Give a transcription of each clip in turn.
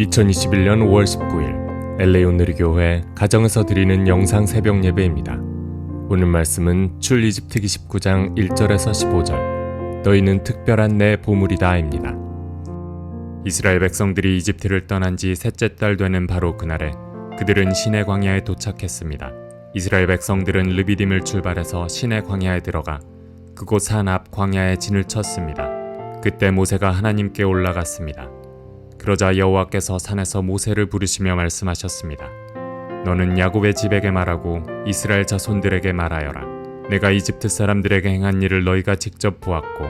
2021년 5월 19일 LA 온누리교회 가정에서 드리는 영상 새벽 예배입니다. 오늘 말씀은 출이집트기 19장 1절에서 15절 너희는 특별한 내 보물이다입니다. 이스라엘 백성들이 이집트를 떠난 지 셋째 달 되는 바로 그날에 그들은 시내 광야에 도착했습니다. 이스라엘 백성들은 르비딤을 출발해서 시내 광야에 들어가 그곳 산 앞 광야에 진을 쳤습니다. 그때 모세가 하나님께 올라갔습니다. 그러자 여호와께서 산에서 모세를 부르시며 말씀하셨습니다. 너는 야곱의 집에게 말하고 이스라엘 자손들에게 말하여라. 내가 이집트 사람들에게 행한 일을 너희가 직접 보았고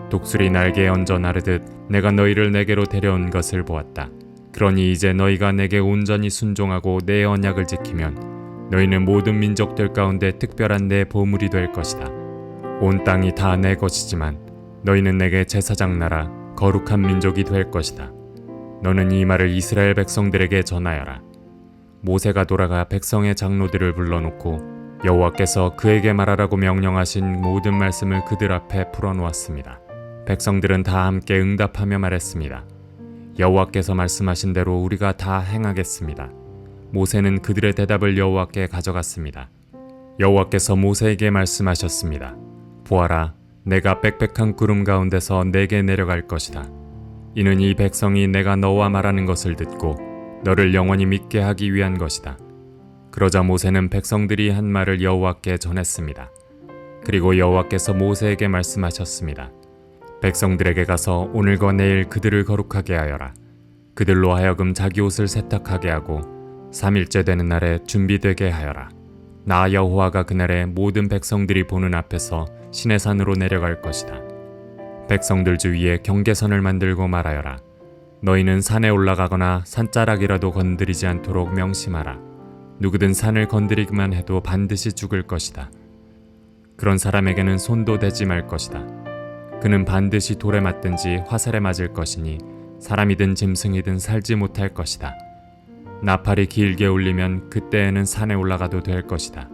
독수리 날개에 얹어 나르듯 내가 너희를 내게로 데려온 것을 보았다. 그러니 이제 너희가 내게 온전히 순종하고 내 언약을 지키면 너희는 모든 민족들 가운데 특별한 내 보물이 될 것이다. 온 땅이 다 내 것이지만 너희는 내게 제사장 나라 거룩한 민족이 될 것이다. 너는 이 말을 이스라엘 백성들에게 전하여라. 모세가 돌아가 백성의 장로들을 불러놓고 여호와께서 그에게 말하라고 명령하신 모든 말씀을 그들 앞에 풀어놓았습니다. 백성들은 다 함께 응답하며 말했습니다. 여호와께서 말씀하신 대로 우리가 다 행하겠습니다. 모세는 그들의 대답을 여호와께 가져갔습니다. 여호와께서 모세에게 말씀하셨습니다. 보아라, 내가 빽빽한 구름 가운데서 내게 내려갈 것이다. 이는 이 백성이 내가 너와 말하는 것을 듣고 너를 영원히 믿게 하기 위한 것이다. 그러자 모세는 백성들이 한 말을 여호와께 전했습니다. 그리고 여호와께서 모세에게 말씀하셨습니다. 백성들에게 가서 오늘과 내일 그들을 거룩하게 하여라. 그들로 하여금 자기 옷을 세탁하게 하고 3일째 되는 날에 준비되게 하여라. 나 여호와가 그날에 모든 백성들이 보는 앞에서 시내산으로 내려갈 것이다. 백성들 주위에 경계선을 만들고 말하여라. 너희는 산에 올라가거나 산자락이라도 건드리지 않도록 명심하라. 누구든 산을 건드리기만 해도 반드시 죽을 것이다. 그런 사람에게는 손도 대지 말 것이다. 그는 반드시 돌에 맞든지 화살에 맞을 것이니 사람이든 짐승이든 살지 못할 것이다. 나팔이 길게 울리면 그때에는 산에 올라가도 될 것이다.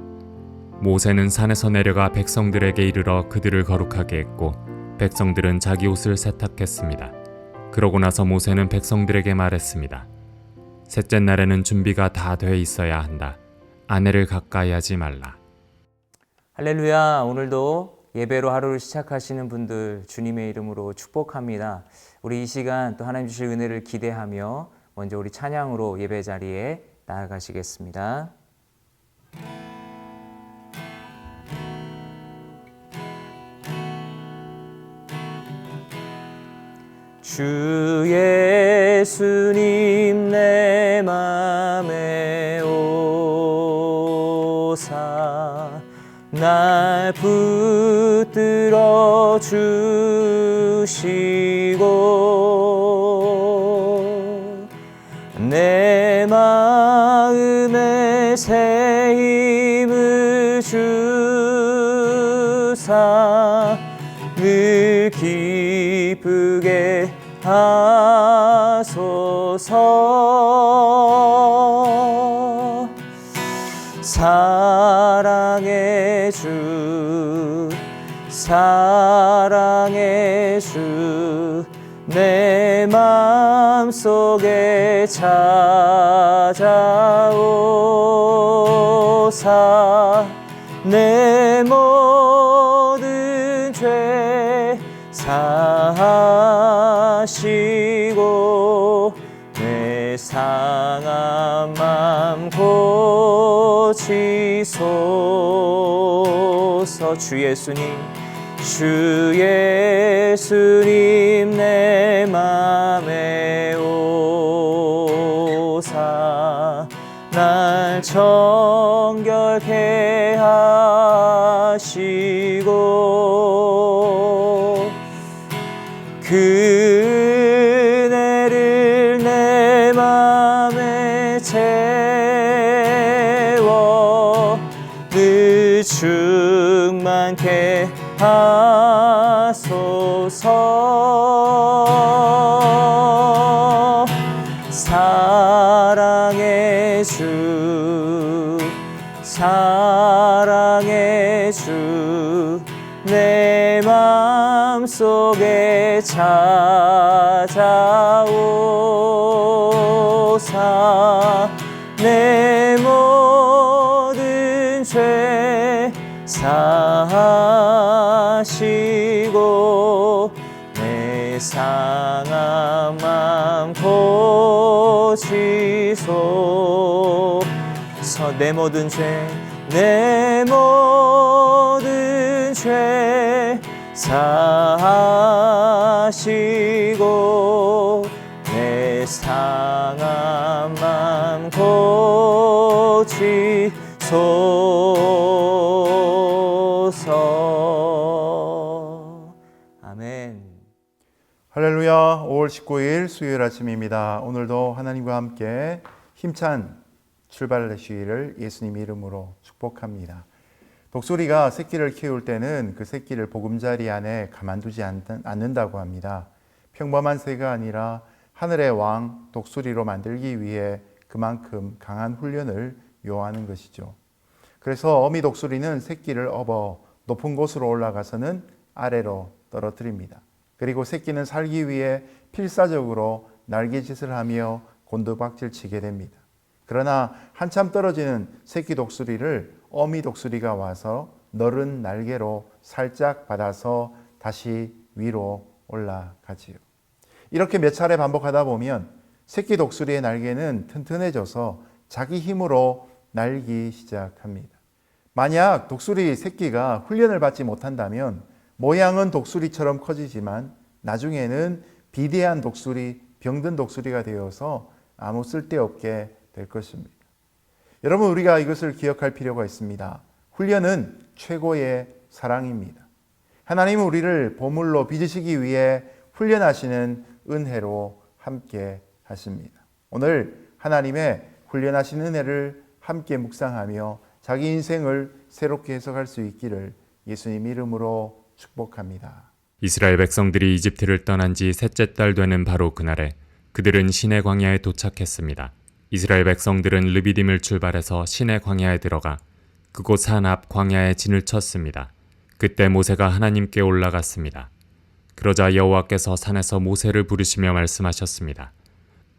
모세는 산에서 내려가 백성들에게 이르러 그들을 거룩하게 했고 백성들은 자기 옷을 세탁했습니다. 그러고 나서 모세는 백성들에게 말했습니다. 셋째 날에는 준비가 다 돼 있어야 한다. 아내를 가까이 하지 말라. 할렐루야. 오늘도 예배로 하루를 시작하시는 분들 주님의 이름으로 축복합니다. 우리 이 시간 또 하나님 주실 은혜를 기대하며 먼저 우리 찬양으로 예배 자리에 나아가시겠습니다. 주 예수님 내 맘에 오사 날 붙들어 주시고 내 마음에 새 힘을 주사 늘 기쁘게 하소서. 사랑의 주 사랑의 주 내 맘속에 찾아오사 내 모든 죄 사하시고 내 상한 맘 고치소서. 주 예수님 내 맘에 오사 날 정결케 하시고 그네를 내 맘에 채워 늘 충만케 하소서. 사랑의 주 사랑의 주 내 맘속에 찾아오 주시옵소서. 내 모든 죄 사하시고 내 상한 맘 고치소서. 내 모든 죄, 내 모든 죄 사하시고 내 상한 맘 고치소서. 아멘. 할렐루야. 5월 19일 수요일 아침입니다. 오늘도 하나님과 함께 힘찬 출발하시기를 예수님 이름으로 축복합니다. 독수리가 새끼를 키울 때는 그 새끼를 보금자리 안에 가만두지 않는다고 합니다. 평범한 새가 아니라 하늘의 왕 독수리로 만들기 위해 그만큼 강한 훈련을 요하는 것이죠. 그래서 어미 독수리는 새끼를 업어 높은 곳으로 올라가서는 아래로 떨어뜨립니다. 그리고 새끼는 살기 위해 필사적으로 날개짓을 하며 곤두박질 치게 됩니다. 그러나 한참 떨어지는 새끼 독수리를 어미 독수리가 와서 너른 날개로 살짝 받아서 다시 위로 올라가지요. 이렇게 몇 차례 반복하다 보면 새끼 독수리의 날개는 튼튼해져서 자기 힘으로 날기 시작합니다. 만약 독수리 새끼가 훈련을 받지 못한다면 모양은 독수리처럼 커지지만 나중에는 비대한 독수리, 병든 독수리가 되어서 아무 쓸데없게 될 것입니다. 여러분, 우리가 이것을 기억할 필요가 있습니다. 훈련은 최고의 사랑입니다. 하나님은 우리를 보물로 빚으시기 위해 훈련하시는 은혜로 함께 하십니다. 오늘 하나님의 훈련하신 은혜를 함께 묵상하며 자기 인생을 새롭게 해석할 수 있기를 예수님 이름으로 축복합니다. 이스라엘 백성들이 이집트를 떠난 지 셋째 달 되는 바로 그날에 그들은 시내 광야에 도착했습니다. 이스라엘 백성들은 르비딤을 출발해서 시내 광야에 들어가 그곳 산 앞 광야에 진을 쳤습니다. 그때 모세가 하나님께 올라갔습니다. 그러자 여호와께서 산에서 모세를 부르시며 말씀하셨습니다.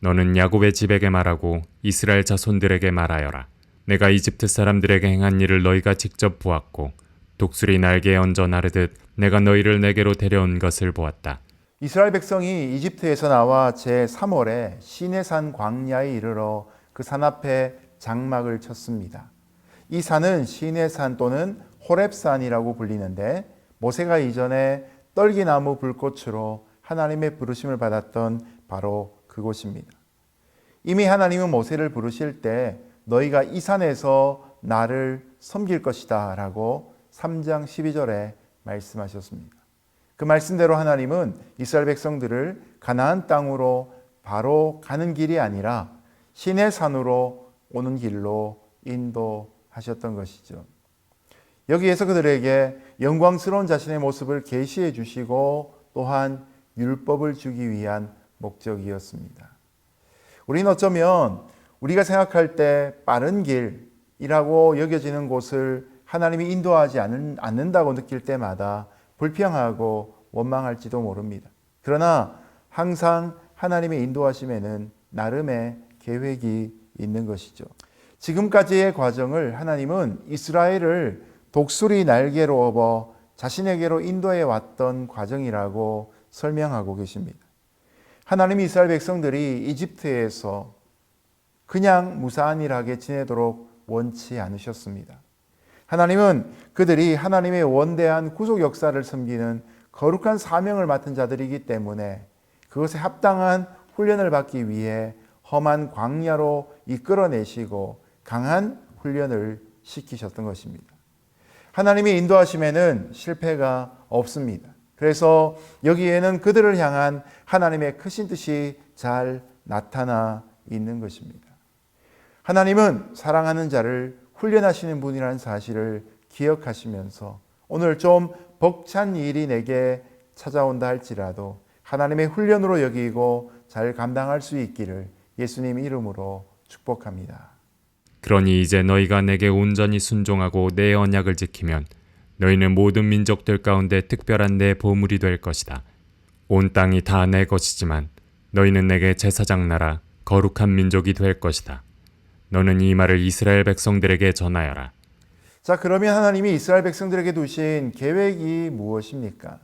너는 야곱의 집에게 말하고 이스라엘 자손들에게 말하여라. 내가 이집트 사람들에게 행한 일을 너희가 직접 보았고 독수리 날개에 얹어 나르듯 내가 너희를 내게로 데려온 것을 보았다. 이스라엘 백성이 이집트에서 나와 제3월에 시내산 광야에 이르러 그 산 앞에 장막을 쳤습니다. 이 산은 시내산 또는 호렙산이라고 불리는데 모세가 이전에 떨기나무 불꽃으로 하나님의 부르심을 받았던 바로 그곳입니다. 이미 하나님은 모세를 부르실 때 너희가 이 산에서 나를 섬길 것이다 라고 3장 12절에 말씀하셨습니다. 그 말씀대로 하나님은 이스라엘 백성들을 가나안 땅으로 바로 가는 길이 아니라 시내산으로 오는 길로 인도하셨던 것이죠. 여기에서 그들에게 영광스러운 자신의 모습을 계시해 주시고 또한 율법을 주기 위한 목적이었습니다. 우리는 어쩌면 우리가 생각할 때 빠른 길이라고 여겨지는 곳을 하나님이 인도하지 않는다고 느낄 때마다 불평하고 원망할지도 모릅니다. 그러나 항상 하나님의 인도하심에는 나름의 계획이 있는 것이죠. 지금까지의 과정을 하나님은 이스라엘을 독수리 날개로 업어 자신에게로 인도해 왔던 과정이라고 설명하고 계십니다. 하나님이 이스라엘 백성들이 이집트에서 그냥 무사안일하게 지내도록 원치 않으셨습니다. 하나님은 그들이 하나님의 원대한 구속 역사를 섬기는 거룩한 사명을 맡은 자들이기 때문에 그것에 합당한 훈련을 받기 위해 험한 광야로 이끌어내시고 강한 훈련을 시키셨던 것입니다. 하나님의 인도하심에는 실패가 없습니다. 그래서 여기에는 그들을 향한 하나님의 크신 뜻이 잘 나타나 있는 것입니다. 하나님은 사랑하는 자를 훈련하시는 분이라는 사실을 기억하시면서 오늘 좀 벅찬 일이 내게 찾아온다 할지라도 하나님의 훈련으로 여기고 잘 감당할 수 있기를 예수님 이름으로 축복합니다. 그러니 이제 너희가 내게 온전히 순종하고 내 언약을 지키면 너희는 모든 민족들 가운데 특별한 내 보물이 될 것이다. 온 땅이 다 내 것이지만 너희는 내게 제사장 나라 거룩한 민족이 될 것이다. 너는 이 말을 이스라엘 백성들에게 전하여라. 자, 그러면 하나님이 이스라엘 백성들에게 두신 계획이 무엇입니까?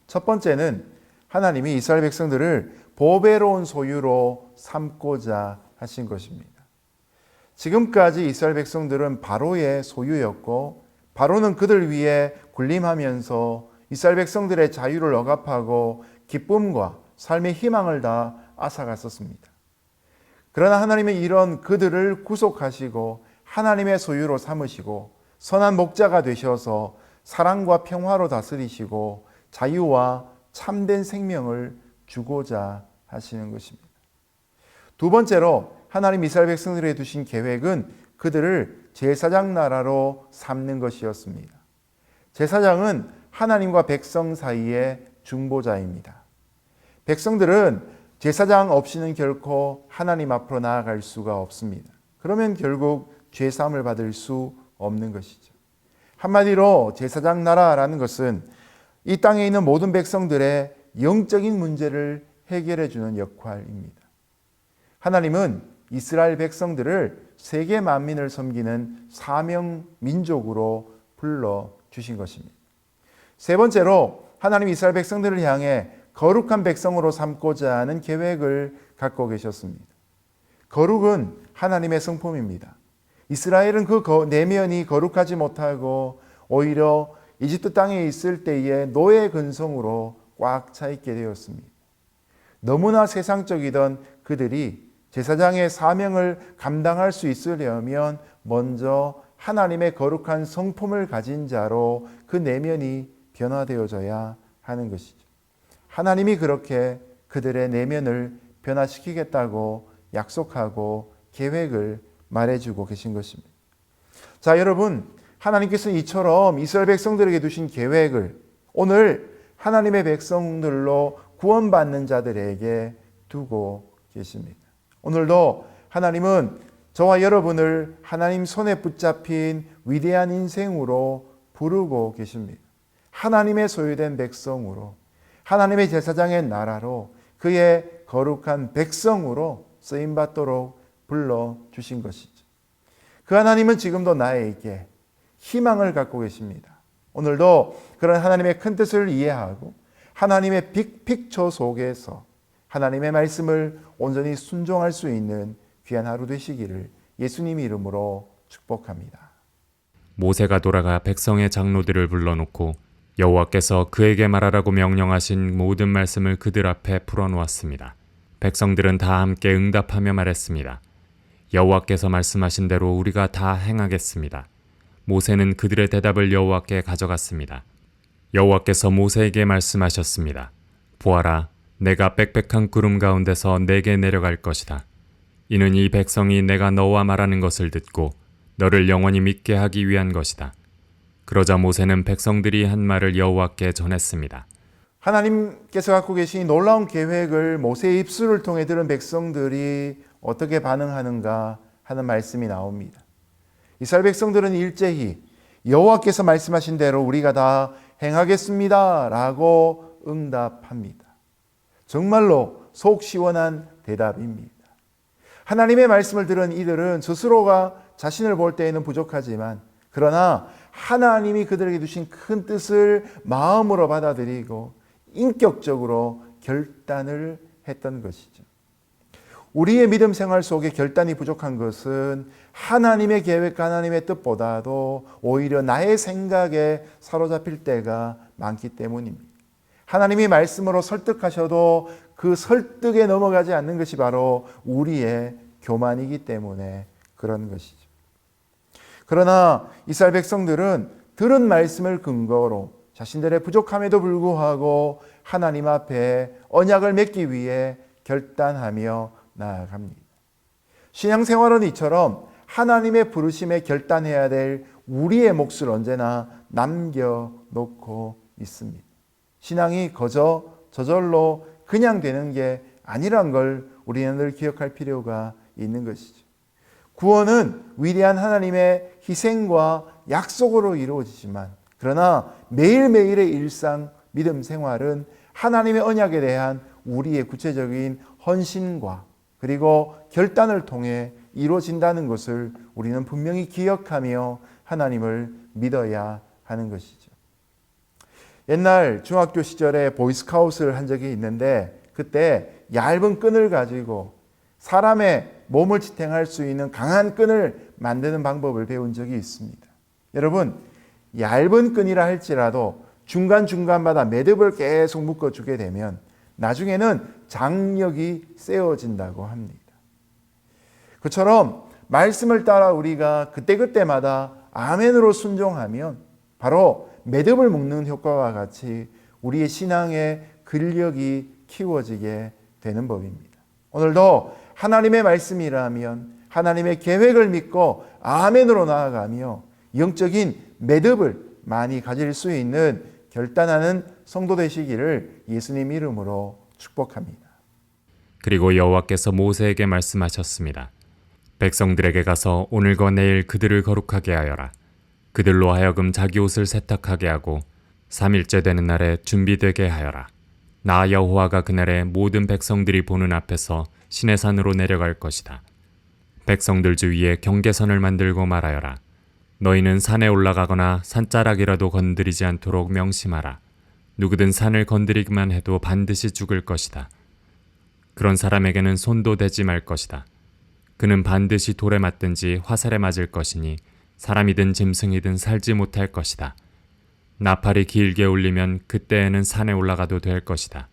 첫 번째는 하나님이 이스라엘 백성들을 보배로운 소유로 삼고자 하신 것입니다. 지금까지 이스라엘 백성들은 바로의 소유였고 바로는 그들 위에 군림하면서 이스라엘 백성들의 자유를 억압하고 기쁨과 삶의 희망을 다 앗아갔었습니다. 그러나 하나님은 이런 그들을 구속하시고 하나님의 소유로 삼으시고 선한 목자가 되셔서 사랑과 평화로 다스리시고 자유와 참된 생명을 주고자 하시는 것입니다. 두 번째로 하나님 이스라엘 백성들에게 두신 계획은 그들을 제사장 나라로 삼는 것이었습니다. 제사장은 하나님과 백성 사이의 중보자입니다. 백성들은 제사장 없이는 결코 하나님 앞으로 나아갈 수가 없습니다. 그러면 결국 죄사함을 받을 수 없는 것이죠. 한마디로 제사장 나라라는 것은 이 땅에 있는 모든 백성들의 영적인 문제를 해결해 주는 역할입니다. 하나님은 이스라엘 백성들을 세계 만민을 섬기는 사명 민족으로 불러 주신 것입니다. 세 번째로 하나님 이스라엘 백성들을 향해 거룩한 백성으로 삼고자 하는 계획을 갖고 계셨습니다. 거룩은 하나님의 성품입니다. 이스라엘은 그 내면이 거룩하지 못하고 오히려 이집트 땅에 있을 때의 노예 근성으로 꽉 차 있게 되었습니다. 너무나 세상적이던 그들이 제사장의 사명을 감당할 수 있으려면 먼저 하나님의 거룩한 성품을 가진 자로 그 내면이 변화되어져야 하는 것이죠. 하나님이 그렇게 그들의 내면을 변화시키겠다고 약속하고 계획을 말해주고 계신 것입니다. 자, 여러분, 하나님께서는 이처럼 이스라엘 백성들에게 두신 계획을 오늘 하나님의 백성들로 구원받는 자들에게 두고 계십니다. 오늘도 하나님은 저와 여러분을 하나님 손에 붙잡힌 위대한 인생으로 부르고 계십니다. 하나님의 소유된 백성으로, 하나님의 제사장의 나라로, 그의 거룩한 백성으로 쓰임받도록 불러주신 것이죠. 그 하나님은 지금도 나에게 희망을 갖고 계십니다. 오늘도 그런 하나님의 큰 뜻을 이해하고 하나님의 빅픽처 속에서 하나님의 말씀을 온전히 순종할 수 있는 귀한 하루 되시기를 예수님 이름으로 축복합니다. 모세가 돌아가 백성의 장로들을 불러놓고 여호와께서 그에게 말하라고 명령하신 모든 말씀을 그들 앞에 풀어놓았습니다. 백성들은 다 함께 응답하며 말했습니다. 여호와께서 말씀하신 대로 우리가 다 행하겠습니다. 모세는 그들의 대답을 여호와께 가져갔습니다. 여호와께서 모세에게 말씀하셨습니다. 보아라, 내가 빽빽한 구름 가운데서 내게 내려갈 것이다. 이는 이 백성이 내가 너와 말하는 것을 듣고 너를 영원히 믿게 하기 위한 것이다. 그러자 모세는 백성들이 한 말을 여호와께 전했습니다. 하나님께서 갖고 계신 놀라운 계획을 모세의 입술을 통해 들은 백성들이 어떻게 반응하는가 하는 말씀이 나옵니다. 이스라엘 백성들은 일제히 여호와께서 말씀하신 대로 우리가 다 행하겠습니다 라고 응답합니다. 정말로 속 시원한 대답입니다. 하나님의 말씀을 들은 이들은 스스로가 자신을 볼 때에는 부족하지만 그러나 하나님이 그들에게 주신 큰 뜻을 마음으로 받아들이고 인격적으로 결단을 했던 것이죠. 우리의 믿음 생활 속에 결단이 부족한 것은 하나님의 계획과 하나님의 뜻보다도 오히려 나의 생각에 사로잡힐 때가 많기 때문입니다. 하나님이 말씀으로 설득하셔도 그 설득에 넘어가지 않는 것이 바로 우리의 교만이기 때문에 그런 것이죠. 그러나 이스라엘 백성들은 들은 말씀을 근거로 자신들의 부족함에도 불구하고 하나님 앞에 언약을 맺기 위해 결단하며 나아갑니다. 신앙생활은 이처럼 하나님의 부르심에 결단해야 될 우리의 몫을 언제나 남겨놓고 있습니다. 신앙이 저절로 그냥 되는 게 아니란 걸 우리는 늘 기억할 필요가 있는 것이죠. 구원은 위대한 하나님의 희생과 약속으로 이루어지지만 그러나 매일매일의 일상 믿음 생활은 하나님의 언약에 대한 우리의 구체적인 헌신과 그리고 결단을 통해 이루어진다는 것을 우리는 분명히 기억하며 하나님을 믿어야 하는 것이죠. 옛날 중학교 시절에 보이스카웃을 한 적이 있는데 그때 얇은 끈을 가지고 사람의 몸을 지탱할 수 있는 강한 끈을 만드는 방법을 배운 적이 있습니다. 여러분, 얇은 끈이라 할지라도 중간중간마다 매듭을 계속 묶어주게 되면 나중에는 장력이 세워진다고 합니다. 그처럼 말씀을 따라 우리가 그때그때마다 아멘으로 순종하면 바로 매듭을 묶는 효과와 같이 우리의 신앙의 근력이 키워지게 되는 법입니다. 오늘도 하나님의 말씀이라면 하나님의 계획을 믿고 아멘으로 나아가며 영적인 매듭을 많이 가질 수 있는 결단하는 성도 되시기를 예수님 이름으로 축복합니다. 그리고 여호와께서 모세에게 말씀하셨습니다. 백성들에게 가서 오늘과 내일 그들을 거룩하게 하여라. 그들로 하여금 자기 옷을 세탁하게 하고 3일째 되는 날에 준비되게 하여라. 나 여호와가 그날에 모든 백성들이 보는 앞에서 시내산으로 내려갈 것이다. 백성들 주위에 경계선을 만들고 말하여라. 너희는 산에 올라가거나 산자락이라도 건드리지 않도록 명심하라. 누구든 산을 건드리기만 해도 반드시 죽을 것이다. 그런 사람에게는 손도 대지 말 것이다. 그는 반드시 돌에 맞든지 화살에 맞을 것이니 사람이든 짐승이든 살지 못할 것이다. 나팔이 길게 울리면 그때에는 산에 올라가도 될 것이다.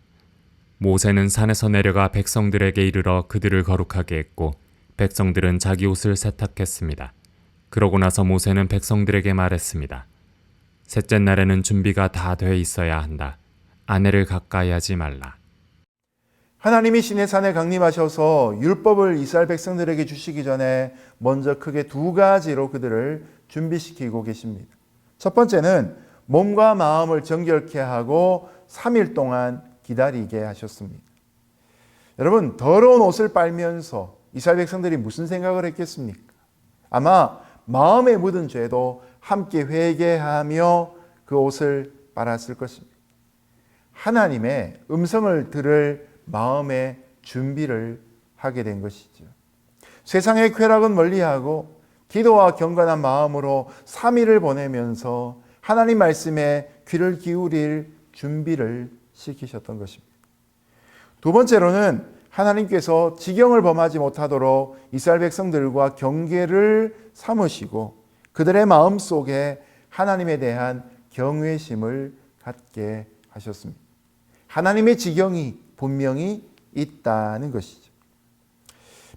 모세는 산에서 내려가 백성들에게 이르러 그들을 거룩하게 했고 백성들은 자기 옷을 세탁했습니다. 그러고 나서 모세는 백성들에게 말했습니다. 셋째 날에는 준비가 다 돼 있어야 한다. 아내를 가까이 하지 말라. 하나님이 시내산에 강림하셔서 율법을 이스라엘 백성들에게 주시기 전에 먼저 크게 두 가지로 그들을 준비시키고 계십니다. 첫 번째는 몸과 마음을 정결케 하고 3일 동안 기다리게 하셨습니다. 여러분, 더러운 옷을 빨면서 이스라엘 백성들이 무슨 생각을 했겠습니까? 아마 마음에 묻은 죄도 함께 회개하며 그 옷을 빨았을 것입니다. 하나님의 음성을 들을 마음의 준비를 하게 된 것이죠. 세상의 쾌락은 멀리하고 기도와 경건한 마음으로 3일을 보내면서 하나님 말씀에 귀를 기울일 준비를 시키셨던 것입니다. 두 번째로는 하나님께서 지경을 범하지 못하도록 이스라엘 백성들과 경계를 삼으시고 그들의 마음속에 하나님에 대한 경외심을 갖게 하셨습니다. 하나님의 지경이 분명히 있다는 것이죠.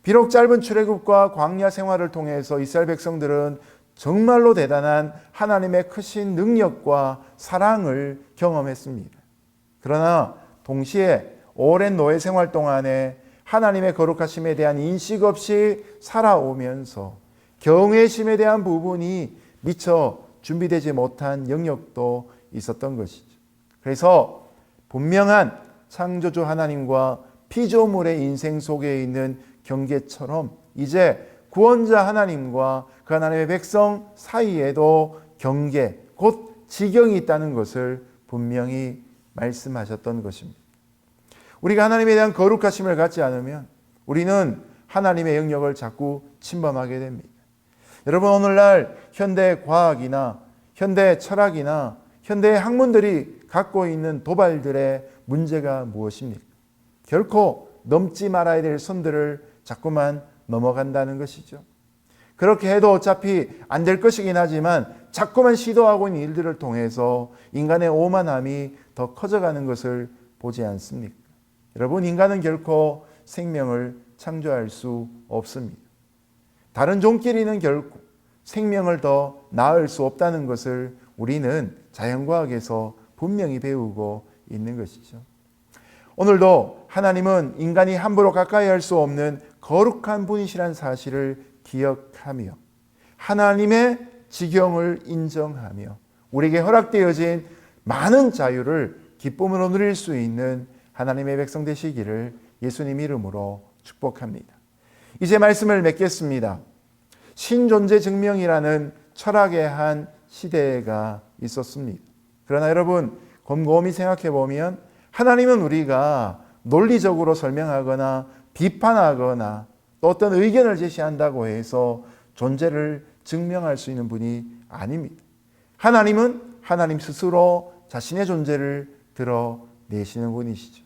비록 짧은 출애굽과 광야 생활을 통해서 이스라엘 백성들은 정말로 대단한 하나님의 크신 능력과 사랑을 경험했습니다. 그러나 동시에 오랜 노예 생활 동안에 하나님의 거룩하심에 대한 인식 없이 살아오면서 경외심에 대한 부분이 미처 준비되지 못한 영역도 있었던 것이죠. 그래서 분명한 창조주 하나님과 피조물의 인생 속에 있는 경계처럼 이제 구원자 하나님과 그 하나님의 백성 사이에도 경계, 곧 지경이 있다는 것을 분명히 말씀하셨던 것입니다. 우리가 하나님에 대한 거룩하심을 갖지 않으면 우리는 하나님의 영역을 자꾸 침범하게 됩니다. 여러분, 오늘날 현대 과학이나 현대 철학이나 현대 학문들이 갖고 있는 도발들의 문제가 무엇입니까? 결코 넘지 말아야 될 선들을 자꾸만 넘어간다는 것이죠. 그렇게 해도 어차피 안 될 것이긴 하지만 자꾸만 시도하고 있는 일들을 통해서 인간의 오만함이 더 커져가는 것을 보지 않습니까? 여러분, 인간은 결코 생명을 창조할 수 없습니다. 다른 종끼리는 결코 생명을 더 낳을 수 없다는 것을 우리는 자연과학에서 분명히 배우고 있는 것이죠. 오늘도 하나님은 인간이 함부로 가까이 할 수 없는 거룩한 분이시라는 사실을 기억하며 하나님의 지경을 인정하며 우리에게 허락되어진 많은 자유를 기쁨으로 누릴 수 있는 하나님의 백성 되시기를 예수님 이름으로 축복합니다. 이제 말씀을 맺겠습니다. 신존재 증명이라는 철학의 한 시대가 있었습니다. 그러나 여러분, 곰곰이 생각해 보면 하나님은 우리가 논리적으로 설명하거나 비판하거나 또 어떤 의견을 제시한다고 해서 존재를 증명할 수 있는 분이 아닙니다. 하나님은 하나님 스스로 자신의 존재를 드러내시는 분이시죠.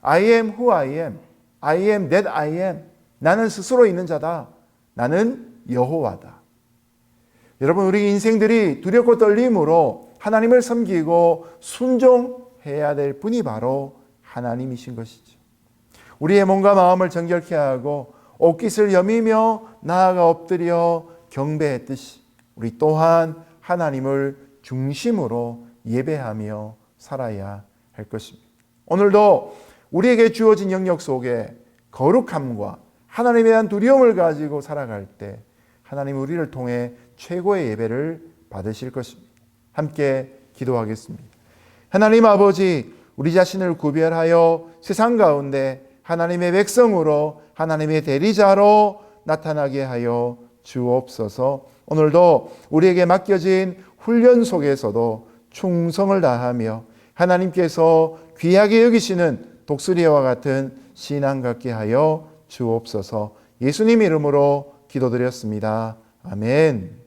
I am who I am. I am that I am. 나는 스스로 있는 자다. 나는 여호와다. 여러분, 우리 인생들이 두렵고 떨림으로 하나님을 섬기고 순종해야 될 분이 바로 하나님이신 것이죠. 우리의 몸과 마음을 정결케 하고 옷깃을 여미며 나아가 엎드려 경배했듯이 우리 또한 하나님을 중심으로 예배하며 살아야 할 것입니다. 오늘도 우리에게 주어진 영역 속에 거룩함과 하나님에 대한 두려움을 가지고 살아갈 때 하나님 우리를 통해 최고의 예배를 받으실 것입니다. 함께 기도하겠습니다. 하나님 아버지, 우리 자신을 구별하여 세상 가운데 하나님의 백성으로 하나님의 대리자로 나타나게 하여 주옵소서. 오늘도 우리에게 맡겨진 훈련 속에서도 충성을 다하며 하나님께서 귀하게 여기시는 독수리와 같은 신앙 갖게 하여 주옵소서. 예수님 이름으로 기도드렸습니다. 아멘.